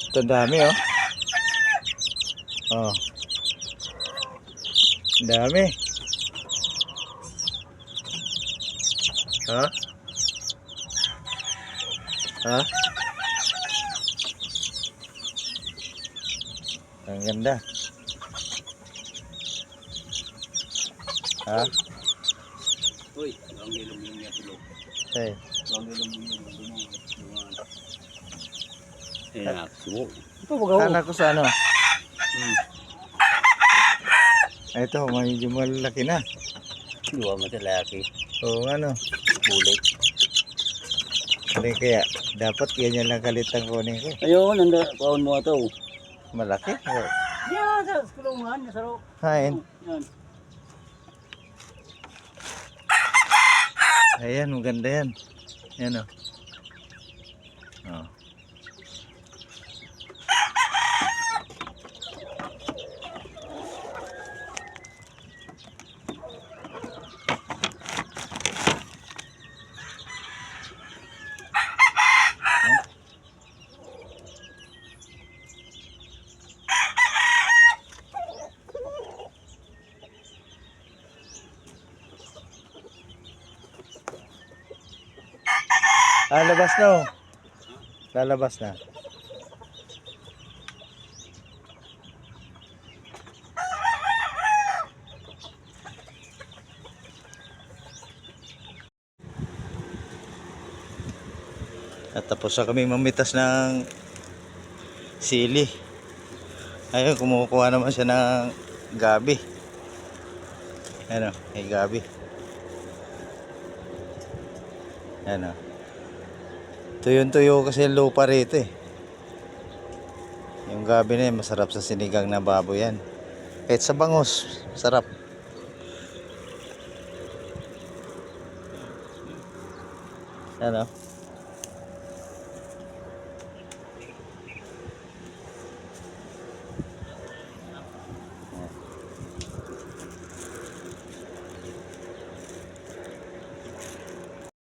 Ito dami oh. Oh. Dami. Ha? Ha? Ang ganda. Ha? Uy, ang ilong yung niya tulog. Hey. Ang ilong yung dumaan. Enak, sumo. Ito Kala ko sa ano? Hmm. Ito, medyo malaki na. Dua mata laki. Oo, ano? Bulit. Ano kaya? Dapat ganyan lang kalit ang kunin ko. Ayun, nanda kaon mo ito. Malaki. Oh. Yan, sa kulungan, sa ro. Hain. Yan. Ayan, maganda yan. Yan o. Oh. Lalabas na oh. Lalabas na. At tapos na kami mamitas ng sili. Ayun, kumukuha naman siya ng gabi. Ano, may gabi. Ano. Tuyo-tuyo kasi yung lupa rito eh. Yung gabi na yun, masarap sa sinigang na baboy yan. Kahit sa bangus, sarap. Ano.